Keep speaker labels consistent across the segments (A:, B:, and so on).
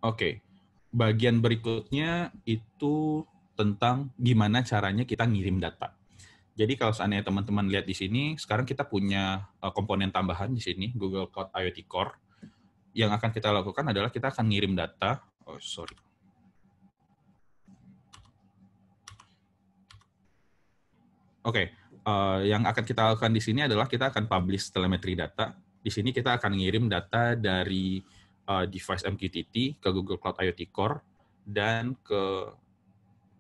A: Oke, bagian berikutnya itu tentang gimana caranya kita ngirim data. Jadi kalau seandainya teman-teman lihat di sini, sekarang kita punya komponen tambahan di sini, Google Cloud IoT Core. Yang akan kita lakukan adalah kita akan ngirim data. Oh, sorry. Oke, yang akan kita lakukan di sini adalah kita akan publish telemetri data. Di sini kita akan ngirim data dari device MQTT ke Google Cloud IoT Core dan ke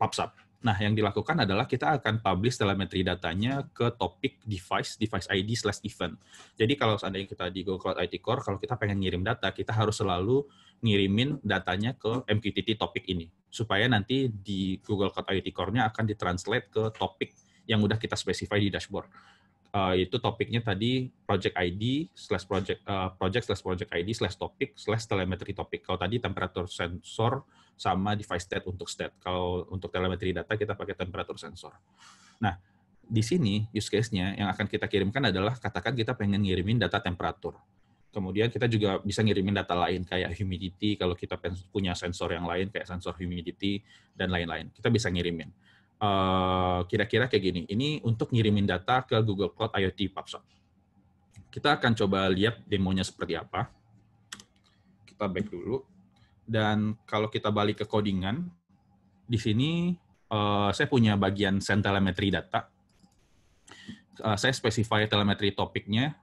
A: PubSub. Nah, yang dilakukan adalah kita akan publish telemetri datanya ke topik device ID/event. Jadi kalau seandainya kita di Google Cloud IoT Core, kalau kita pengen ngirim data, kita harus selalu ngirimin datanya ke MQTT topik ini. Supaya nanti di Google Cloud IoT Core-nya akan ditranslate ke topik yang udah kita specify di dashboard. Itu topiknya tadi project ID project ID /topic telemetry topic. Kalau tadi temperatur sensor sama device state untuk state. Kalau untuk telemetri data kita pakai temperatur sensor. Nah, di sini use case-nya yang akan kita kirimkan adalah katakan kita pengen ngirimin data temperatur. Kemudian kita juga bisa ngirimin data lain kayak humidity kalau kita punya sensor yang lain kayak sensor humidity dan lain-lain. Kita bisa ngirimin. Kira-kira kayak gini. Ini untuk ngirimin data ke Google Cloud IoT PubSub. Kita akan coba lihat demonya seperti apa. Kita back dulu. Dan kalau kita balik ke codingan, di sini saya punya bagian send telemetry data. Saya specify telemetry topiknya.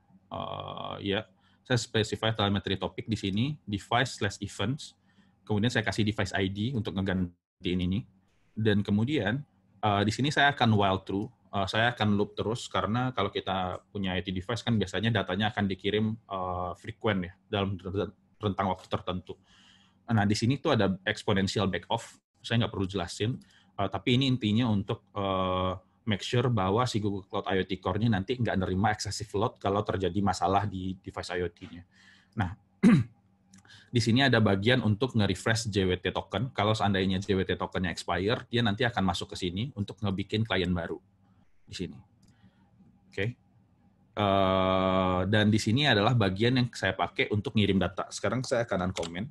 A: Ya, saya specify telemetry topik di sini, device/events. Kemudian saya kasih device ID untuk ngegantiin ini. Dan kemudian di sini saya akan while true, saya akan loop terus karena kalau kita punya IoT device kan biasanya datanya akan dikirim frequent ya dalam rentang waktu tertentu. Nah di sini tuh ada exponential back off, saya nggak perlu jelasin, tapi ini intinya untuk make sure bahwa si Google Cloud IoT Core-nya nanti nggak nerima excessive load kalau terjadi masalah di device IoT-nya. Nah di sini ada bagian untuk nge-refresh JWT token. Kalau seandainya JWT tokennya expire, dia nanti akan masuk ke sini untuk ngebikin klien baru di sini. Oke. Dan di sini adalah bagian yang saya pakai untuk ngirim data. Sekarang saya akan uncomment.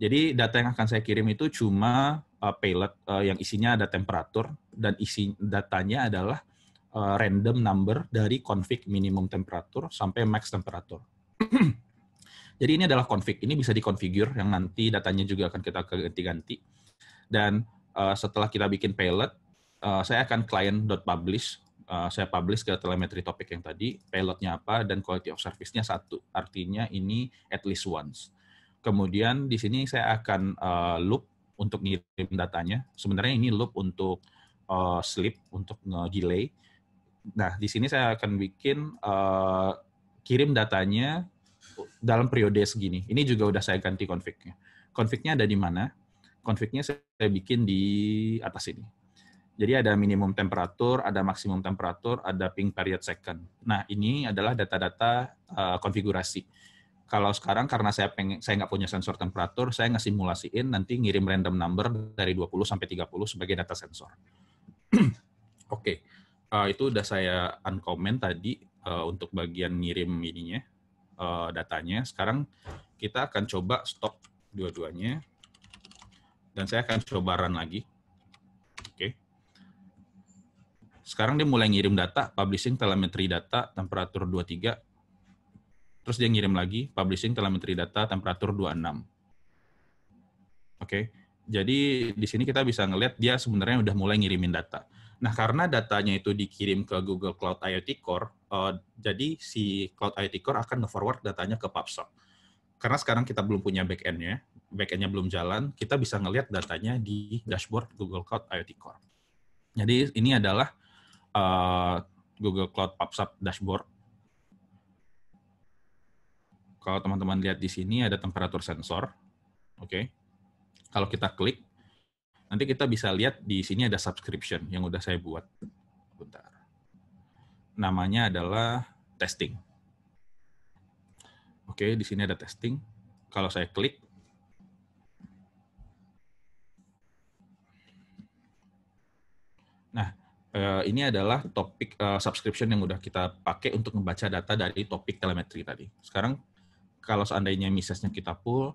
A: Jadi data yang akan saya kirim itu cuma payload yang isinya ada temperatur dan isi datanya adalah random number dari config minimum temperatur sampai max temperatur. Jadi ini adalah config, ini bisa dikonfigure yang nanti datanya juga akan kita ganti-ganti. Dan setelah kita bikin payload, saya akan client.publish, saya publish ke telemetry topik yang tadi, payloadnya apa, dan quality of service-nya 1. Artinya ini at least once. Kemudian di sini saya akan loop untuk ngirim datanya. Sebenarnya ini loop untuk sleep, untuk delay. Nah, di sini saya akan bikin kirim datanya dalam periode segini. Ini juga udah saya ganti config-nya. Config-nya ada di mana? Config-nya saya bikin di atas ini. Jadi ada minimum temperatur, ada maksimum temperatur, ada ping period second. Nah, ini adalah data-data konfigurasi. Kalau sekarang karena saya nggak punya sensor temperatur, saya ngesimulasiin nanti ngirim random number dari 20 sampai 30 sebagai data sensor. Oke. Itu udah saya uncomment tadi untuk bagian ngirim ininya. Datanya. Sekarang kita akan coba stop dua-duanya. Dan saya akan coba run lagi. Oke. Sekarang dia mulai ngirim data, publishing telemetri data, temperatur 23. Terus dia ngirim lagi, publishing telemetri data, temperatur 26. Oke. Jadi di sini kita bisa ngelihat dia sebenarnya udah mulai ngirimin data. Nah, karena datanya itu dikirim ke Google Cloud IoT Core, jadi si Cloud IoT Core akan nge-forward datanya ke PubSub. Karena sekarang kita belum punya back-end-nya belum jalan, kita bisa ngelihat datanya di dashboard Google Cloud IoT Core. Jadi ini adalah Google Cloud PubSub dashboard. Kalau teman-teman lihat di sini ada temperatur sensor. Oke. Kalau kita klik, nanti kita bisa lihat di sini ada subscription yang udah saya buat. Bentar. Namanya adalah testing. Oke, di sini ada testing. Kalau saya klik, nah ini adalah topik subscription yang udah kita pakai untuk membaca data dari topik telemetri tadi. Sekarang kalau seandainya misesnya kita pull,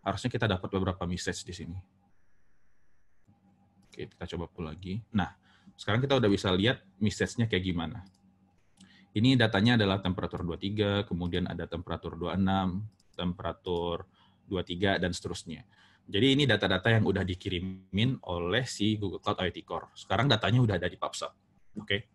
A: harusnya kita dapat beberapa message di sini. Oke, kita coba pull lagi. Nah, sekarang kita udah bisa lihat message-nya kayak gimana. Ini datanya adalah temperatur 23, kemudian ada temperatur 26, temperatur 23, dan seterusnya. Jadi ini data-data yang udah dikirimin oleh si Google Cloud IoT Core. Sekarang datanya udah ada di PubSub. Oke.